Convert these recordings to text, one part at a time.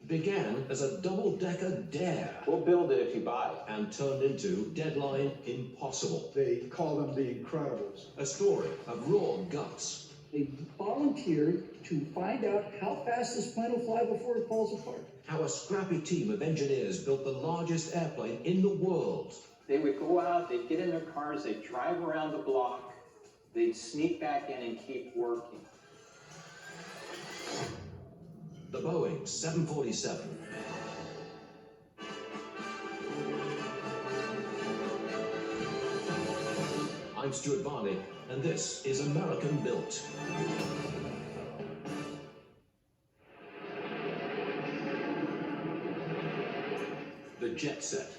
began as a double-decker dare. We'll build it if you buy it. And turned into deadline impossible. They call them the Incredibles. A story of raw guts. They volunteered to find out how fast this plane will fly before it falls apart. How a scrappy team of engineers built the largest airplane in the world. They would go out, they'd get in their cars, they'd drive around the block, they'd sneak back in and keep working. The Boeing 747. I'm Stuart Varney, and this is American Built. The jet set.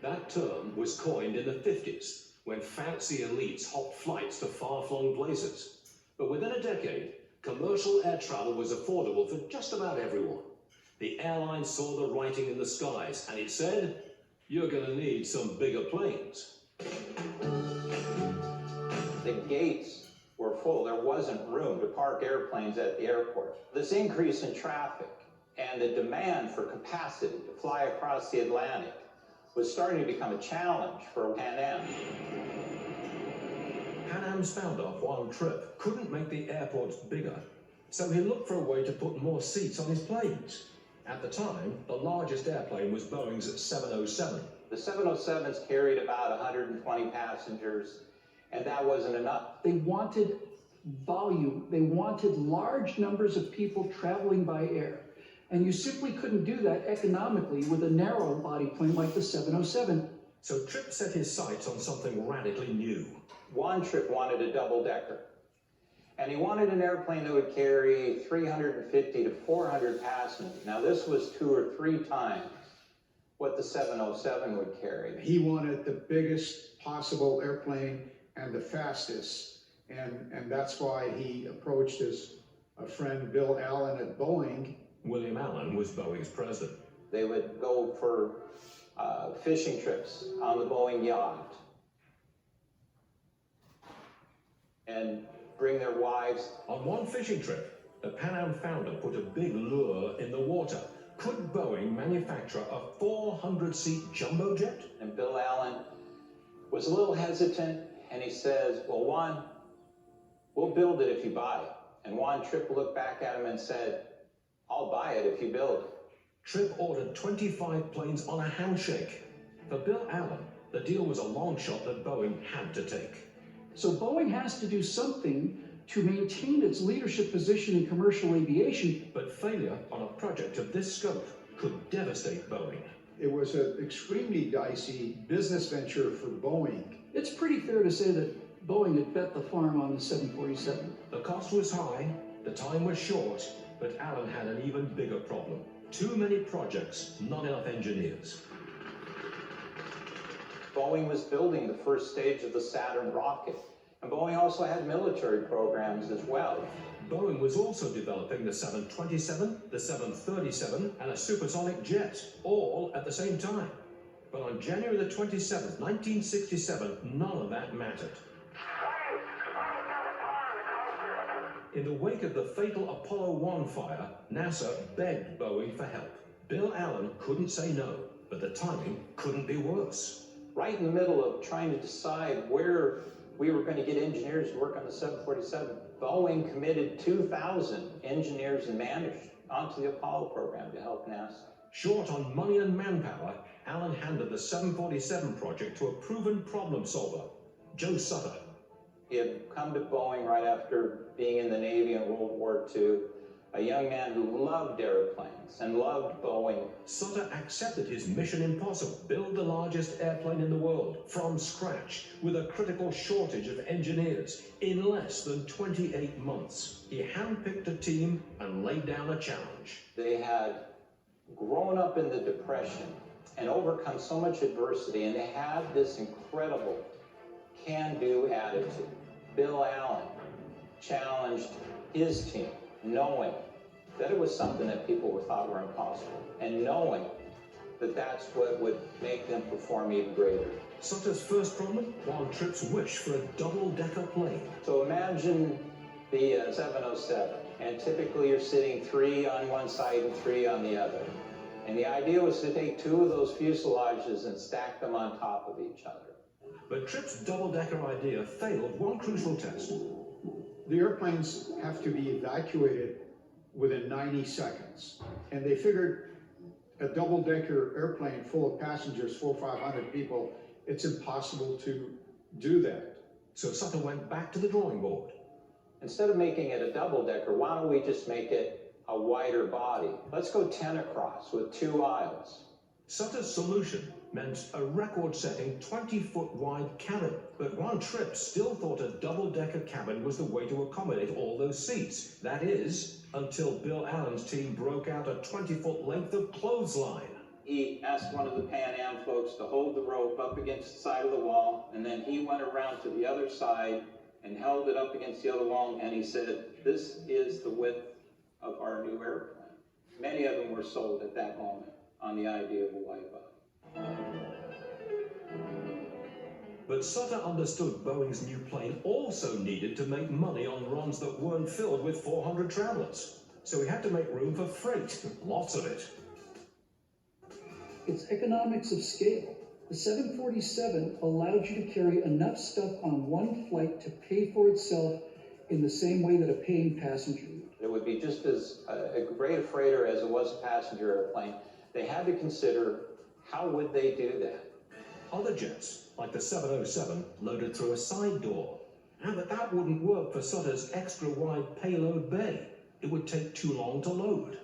That term was coined in the 50s, when fancy elites hopped flights to far-flung places. But within a decade, commercial air travel was affordable for just about everyone. The airline saw the writing in the skies, and it said, you're going to need some bigger planes. The gates were full. There wasn't room to park airplanes at the airport. This increase in traffic and the demand for capacity to fly across the Atlantic was starting to become a challenge for Pan Am. Pan Am's founder, Juan Trippe, couldn't make the airports bigger, so he looked for a way to put more seats on his planes. At the time, the largest airplane was Boeing's 707. The 707s carried about 120 passengers, and that wasn't enough. They wanted volume. They wanted large numbers of people traveling by air. And you simply couldn't do that economically with a narrow body plane like the 707. So Trippe set his sights on something radically new. Juan Trippe wanted a double-decker, and he wanted an airplane that would carry 350 to 400 passengers. Now, this was 2 or 3 times what the 707 would carry. He wanted the biggest possible airplane and the fastest, and that's why he approached his friend Bill Allen at Boeing. William Allen was Boeing's president. They would go for fishing trips on the Boeing yacht and bring their wives. On one fishing trip, the Pan Am founder put a big lure in the water. Could Boeing manufacture a 400-seat jumbo jet? And Bill Allen was a little hesitant, and he says, well, Juan, we'll build it if you buy it. And Juan Trippe looked back at him and said, I'll buy it if you build it. Trippe ordered 25 planes on a handshake. For Bill Allen, the deal was a long shot that Boeing had to take. So Boeing has to do something to maintain its leadership position in commercial aviation. But failure on a project of this scope could devastate Boeing. It was an extremely dicey business venture for Boeing. It's pretty fair to say that Boeing had bet the farm on the 747. The cost was high, the time was short, but Allen had an even bigger problem. Too many projects, not enough engineers. Boeing was building the first stage of the Saturn rocket, and Boeing also had military programs as well. Boeing was also developing the 727, the 737, and a supersonic jet, all at the same time. But on January the 27th, 1967, none of that mattered. In the wake of the fatal Apollo 1 fire, NASA begged Boeing for help. Bill Allen couldn't say no, but the timing couldn't be worse. Right in the middle of trying to decide where we were going to get engineers to work on the 747, Boeing committed 2,000 engineers and managers onto the Apollo program to help NASA. Short on money and manpower, Allen handed the 747 project to a proven problem solver, Joe Sutter. He had come to Boeing right after being in the Navy in World War II, a young man who loved airplanes and loved Boeing. Sutter accepted his mission impossible, build the largest airplane in the world, from scratch, with a critical shortage of engineers, in less than 28 months. He handpicked a team and laid down a challenge. They had grown up in the Depression and overcome so much adversity, and they had this incredible can-do attitude. Bill Allen challenged his team, knowing that it was something that people thought were impossible, and knowing that that's what would make them perform even greater. Sutter's first problem? Juan Trippe's wish for a double-decker plane. So imagine the 707. And typically you're sitting 3 on one side and 3 on the other. And the idea was to take 2 of those fuselages and stack them on top of each other. But Tripp's double-decker idea failed one crucial test. The airplanes have to be evacuated within 90 seconds. And they figured a double-decker airplane full of passengers, 400 or 500 people, it's impossible to do that. So Sutter went back to the drawing board. Instead of making it a double-decker, why don't we just make it a wider body? Let's go 10 across with 2 aisles. Sutter's solution meant a record-setting 20-foot wide cabin, but Ron Tripp still thought a double-decker cabin was the way to accommodate all those seats. That is, until Bill Allen's team broke out a 20-foot length of clothesline. He asked one of the Pan Am folks to hold the rope up against the side of the wall, and then he went around to the other side and held it up against the other wall, and he said, "This is the width of our new airplane." Many of them were sold at that moment on the idea of a wide body. But Sutter understood Boeing's new plane also needed to make money on runs that weren't filled with 400 travelers. So he had to make room for freight, lots of it. It's economics of scale. The 747 allowed you to carry enough stuff on one flight to pay for itself in the same way that a paying passenger would. It would be just as a great a freighter as it was a passenger airplane. They had to consider, how would they do that? Other jets, like the 707, loaded through a side door. But that wouldn't work for Sutter's extra-wide payload bay. It would take too long to load.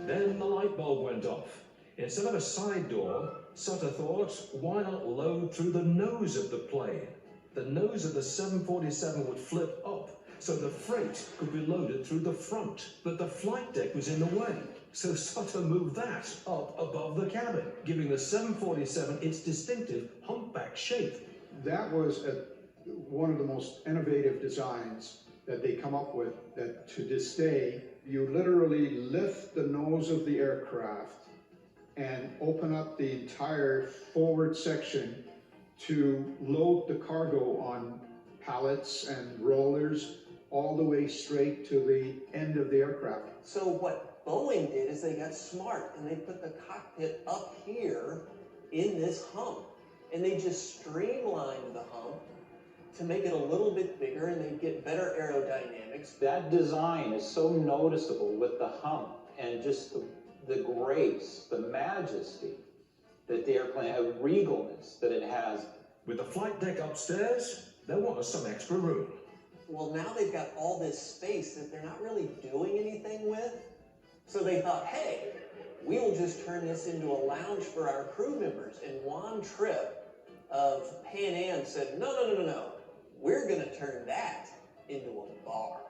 Then the light bulb went off. Instead of a side door, Sutter thought, why not load through the nose of the plane? The nose of the 747 would flip up, so the freight could be loaded through the front. But the flight deck was in the way, so Sutter moved that up above the cabin, giving the 747 its distinctive humpback shape. That was one of the most innovative designs that they come up with, that to this day, you literally lift the nose of the aircraft and open up the entire forward section to load the cargo on pallets and rollers all the way straight to the end of the aircraft. So what Boeing did is they got smart and they put the cockpit up here in this hump, and they just streamlined the hump to make it a little bit bigger, and they get better aerodynamics. That design is so noticeable with the hump and just the grace, the majesty that the airplane, a regalness that it has. With the flight deck upstairs, there was some extra room. Well, now they've got all this space that they're not really doing anything with. So they thought, hey, we will just turn this into a lounge for our crew members. And Juan Tripp of Pan Am said, no. We're going to turn that into a bar.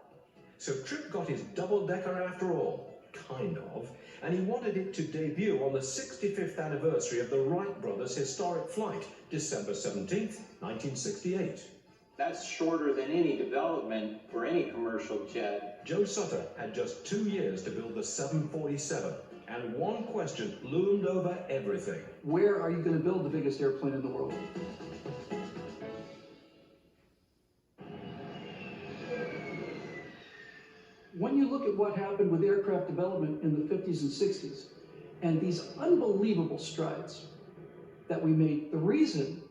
So Tripp got his double-decker after all, kind of, and he wanted it to debut on the 65th anniversary of the Wright brothers' historic flight, December 17th, 1968. That's shorter than any development for any commercial jet. Joe Sutter had just 2 years to build the 747, and one question loomed over everything. Where are you going to build the biggest airplane in the world? When you look at what happened with aircraft development in the 50s and 60s, and these unbelievable strides that we made, the reason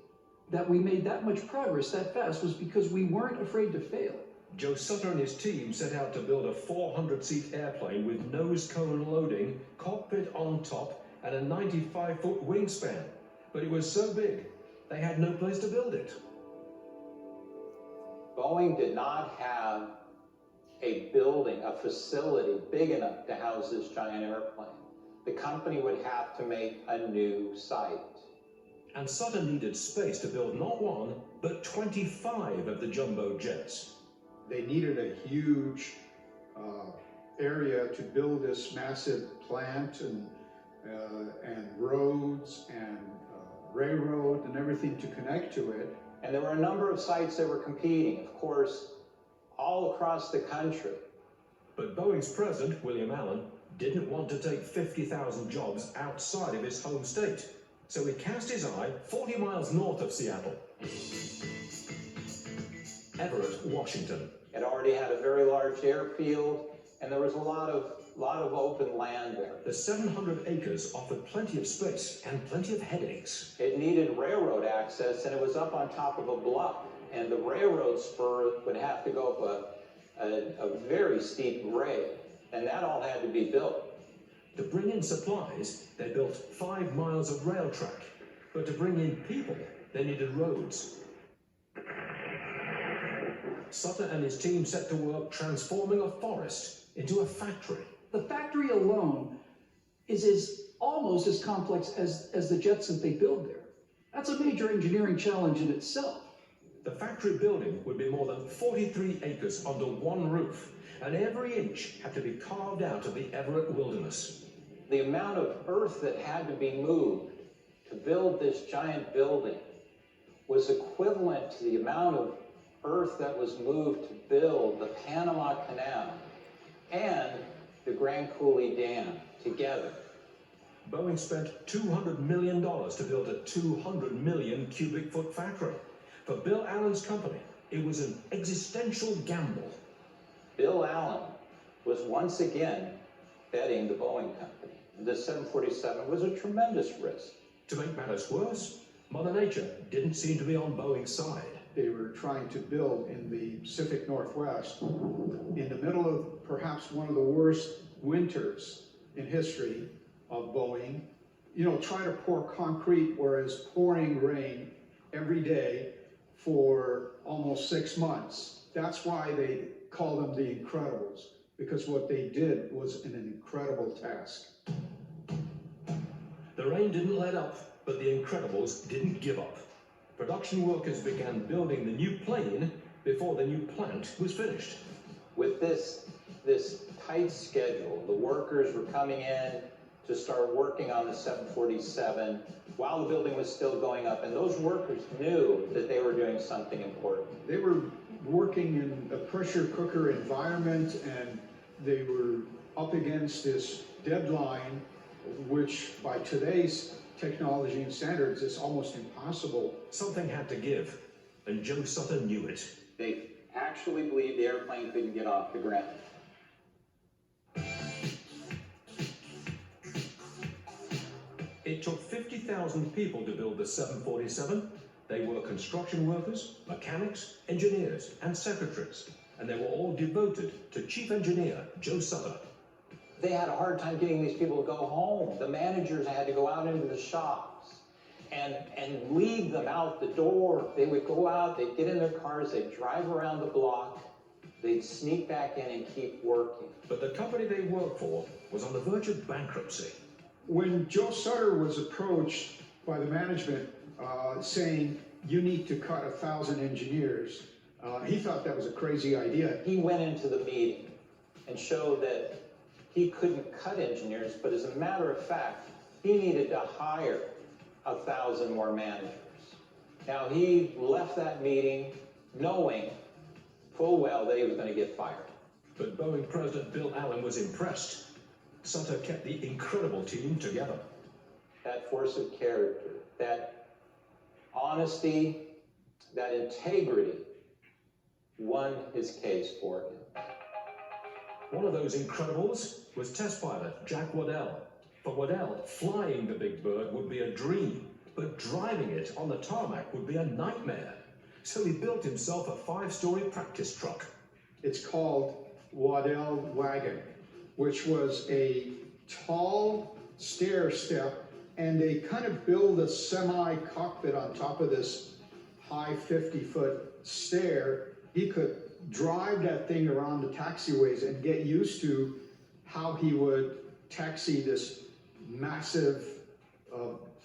that we made that much progress that fast was because we weren't afraid to fail. Joe Sutter and his team set out to build a 400-seat airplane with nose cone loading, cockpit on top, and a 95-foot wingspan. But it was so big, they had no place to build it. Boeing did not have a building, a facility big enough to house this giant airplane. The company would have to make a new site. And Sutter needed space to build not one, but 25 of the jumbo jets. They needed a huge area to build this massive plant and roads and railroad and everything to connect to it. And there were a number of sites that were competing, of course, all across the country. But Boeing's president, William Allen, didn't want to take 50,000 jobs outside of his home state. So he cast his eye 40 miles north of Seattle. Everett, Washington. It already already had a very large airfield, and there was a lot of open land there. The 700 acres offered plenty of space and plenty of headaches. It needed railroad access, and it was up on top of a bluff, and the railroad spur would have to go up a very steep grade, and that all had to be built. To bring in supplies, they built 5 miles of rail track. But to bring in people, they needed roads. Sutter and his team set to work transforming a forest into a factory. The factory alone is almost as complex as the jets that they build there. That's a major engineering challenge in itself. The factory building would be more than 43 acres under one roof, and every inch had to be carved out of the Everett wilderness. The amount of earth that had to be moved to build this giant building was equivalent to the amount of earth that was moved to build the Panama Canal and the Grand Coulee Dam together. Boeing spent $200 million to build a 200 million cubic foot factory. For Bill Allen's company, it was an existential gamble. Bill Allen was once again betting the Boeing company. The 747 was a tremendous risk. To make matters worse, Mother Nature didn't seem to be on Boeing's side. They were trying to build in the Pacific Northwest in the middle of perhaps one of the worst winters in history of Boeing. You know, try to pour concrete where it's pouring rain every day for almost 6 months. That's why they call them the Incredibles, because what they did was an incredible task. The rain didn't let up, but the Incredibles didn't give up. Production workers began building the new plane before the new plant was finished. With this tight schedule, the workers were coming in to start working on the 747 while the building was still going up, and those workers knew that they were doing something important. They were working in a pressure cooker environment, and they were up against this deadline, which by today's technology and standards is almost impossible. Something had to give, and Joe Sutter knew it. They actually believed the airplane couldn't get off the ground. It took 50,000 people to build the 747. They were construction workers, mechanics, engineers, and secretaries, and they were all devoted to Chief Engineer Joe Sutter. They had a hard time getting these people to go home. The managers had to go out into the shops and lead them out the door. They would go out, they'd get in their cars, they'd drive around the block, they'd sneak back in and keep working. But the company they worked for was on the verge of bankruptcy. When Joe Sutter was approached by the management saying, you need to cut 1,000 engineers, he thought that was a crazy idea. He went into the meeting and showed that he couldn't cut engineers, but as a matter of fact, he needed to hire 1,000 more managers. Now, he left that meeting knowing full well that he was going to get fired. But Boeing President Bill Allen was impressed. Sutter kept the incredible team together. That force of character, that honesty, that integrity won his case for him. One of those Incredibles was test pilot Jack Waddell. For Waddell, flying the big bird would be a dream, but driving it on the tarmac would be a nightmare. So he built himself a 5-story practice truck. It's called Waddell Wagon, which was a tall stair step, and they kind of build a semi-cockpit on top of this high 50-foot stair. He could drive that thing around the taxiways and get used to how he would taxi this massive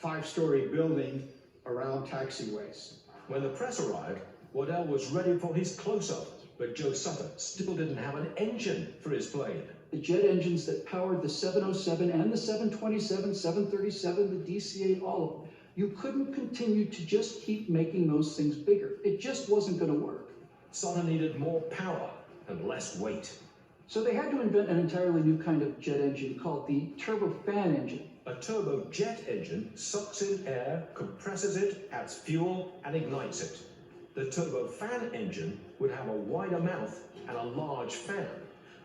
5-story building around taxiways. When the press arrived, Waddell was ready for his close-up, but Joe Sutter still didn't have an engine for his plane. The jet engines that powered the 707 and the 727, 737, the DC-8, all of them, you couldn't continue to just keep making those things bigger. It just wasn't going to work. Sutter needed more power and less weight. So they had to invent an entirely new kind of jet engine called the turbofan engine. A turbojet engine sucks in air, compresses it, adds fuel, and ignites it. The turbofan engine would have a wider mouth and a large fan.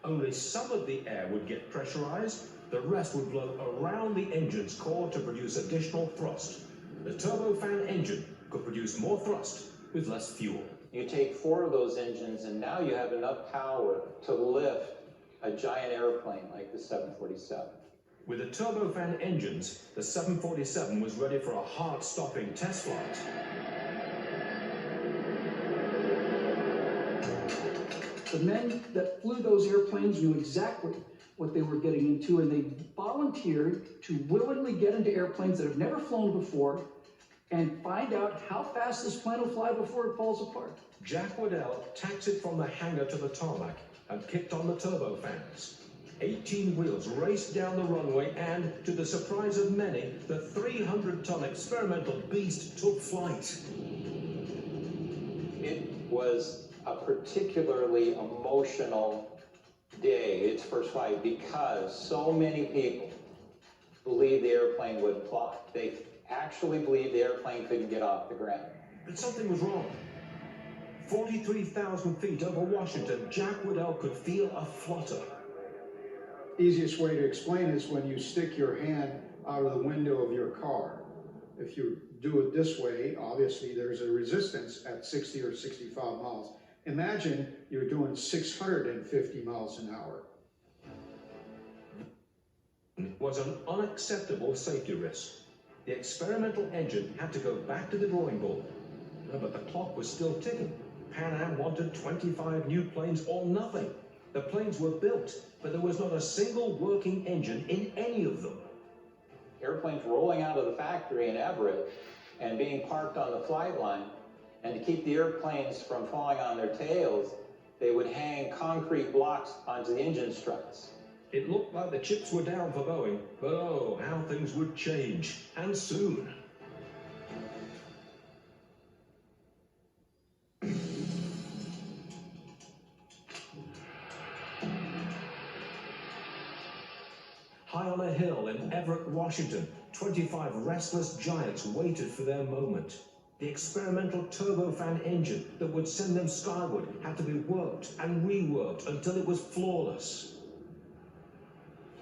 Only some of the air would get pressurized, the rest would blow around the engine's core to produce additional thrust. The turbofan engine could produce more thrust with less fuel. You take 4 of those engines and now you have enough power to lift a giant airplane like the 747. With the turbofan engines, the 747 was ready for a hard-stopping test flight. The men that flew those airplanes knew exactly what they were getting into, and they volunteered to willingly get into airplanes that have never flown before and find out how fast this plane will fly before it falls apart. Jack Waddell taxied from the hangar to the tarmac and kicked on the turbofans. 18 wheels raced down the runway and, to the surprise of many, the 300-ton experimental beast took flight. It was a particularly emotional day, its first flight, because so many people believed the airplane wouldn't fly. They actually believed the airplane couldn't get off the ground. But something was wrong. 43,000 feet over Washington, Jack Waddell could feel a flutter. Easiest way to explain is when you stick your hand out of the window of your car. If you do it this way, obviously there's a resistance at 60 or 65 miles. Imagine you're doing 650 miles an hour. It was an unacceptable safety risk. The experimental engine had to go back to the drawing board. But the clock was still ticking. Pan Am wanted 25 new planes or nothing. The planes were built, but there was not a single working engine in any of them. Airplanes rolling out of the factory in Everett and being parked on the flight line, and to keep the airplanes from falling on their tails, they would hang concrete blocks onto the engine struts. It looked like the chips were down for Boeing, but oh, how things would change, and soon. High on a hill in Everett, Washington, 25 restless giants waited for their moment. The experimental turbofan engine that would send them skyward had to be worked and reworked until it was flawless.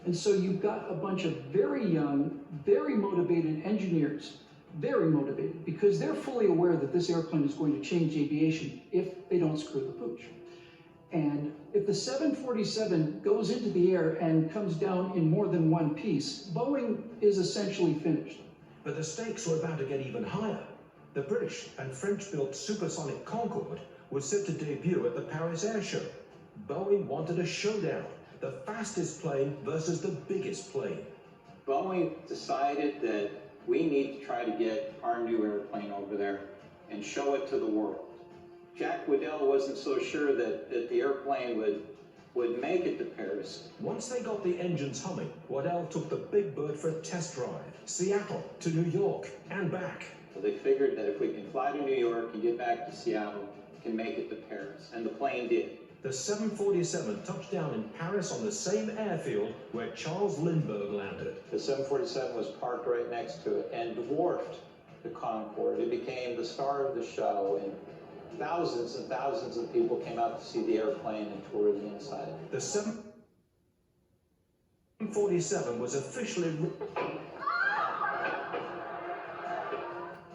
And so you've got a bunch of very young, very motivated engineers, very motivated, because they're fully aware that this airplane is going to change aviation if they don't screw the pooch. And if the 747 goes into the air and comes down in more than one piece, Boeing is essentially finished. But the stakes were about to get even higher. The British and French-built supersonic Concorde was set to debut at the Paris Air Show. Boeing wanted a showdown, the fastest plane versus the biggest plane. Boeing decided that we need to try to get our new airplane over there and show it to the world. Jack Waddell wasn't so sure that the airplane would make it to Paris. Once they got the engines humming, Waddell took the big bird for a test drive, Seattle to New York and back. So they figured that if we can fly to New York and get back to Seattle, we can make it to Paris. And the plane did. The 747 touched down in Paris on the same airfield where Charles Lindbergh landed. The 747 was parked right next to it and dwarfed the Concorde. It became the star of the show, and thousands and thousands of people came out to see the airplane and tour the inside. The 747 was officially...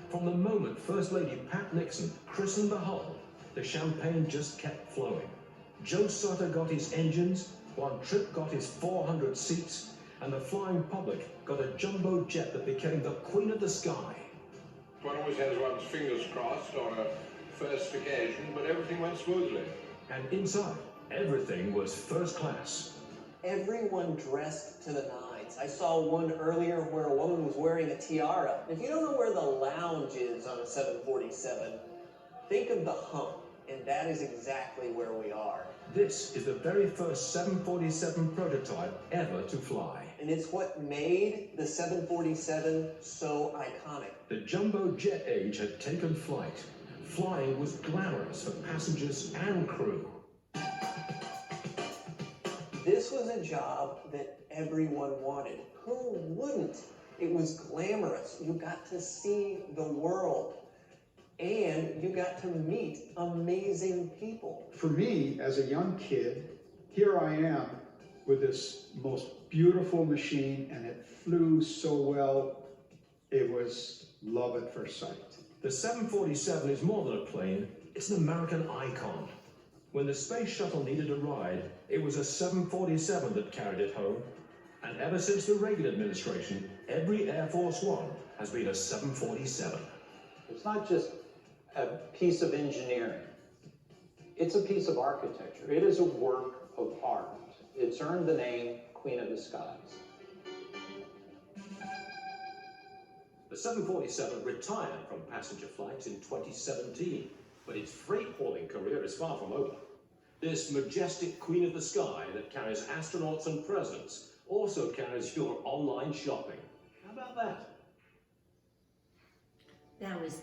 From the moment First Lady Pat Nixon christened the hull, the champagne just kept flowing. Joe Sutter got his engines, Juan Trippe got his 400 seats, and the flying public got a jumbo jet that became the queen of the sky. One always has one's fingers crossed on a first occasion, but everything went smoothly. And inside, everything was first class. Everyone dressed to the nines. I saw one earlier where a woman was wearing a tiara. If you don't know where the lounge is on a 747, think of the hump, and that is exactly where we are. This is the very first 747 prototype ever to fly. And it's what made the 747 so iconic. The jumbo jet age had taken flight. Flying was glamorous for passengers and crew. This was a job that everyone wanted. Who wouldn't? It was glamorous. You got to see the world. and you got to meet amazing people. For me, as a young kid, here I am with this most beautiful machine, and it flew so well. It was love at first sight. The 747 is more than a plane, it's an American icon. When the space shuttle needed a ride, it was a 747 that carried it home. And ever since the Reagan administration, every Air Force One has been a 747. It's not just a piece of engineering. It's a piece of architecture. It is a work of art. It's earned the name Queen of the Skies. The 747 retired from passenger flights in 2017, but its freight hauling career is far from over. This majestic Queen of the Sky that carries astronauts and presidents also carries your online shopping. How about that? That was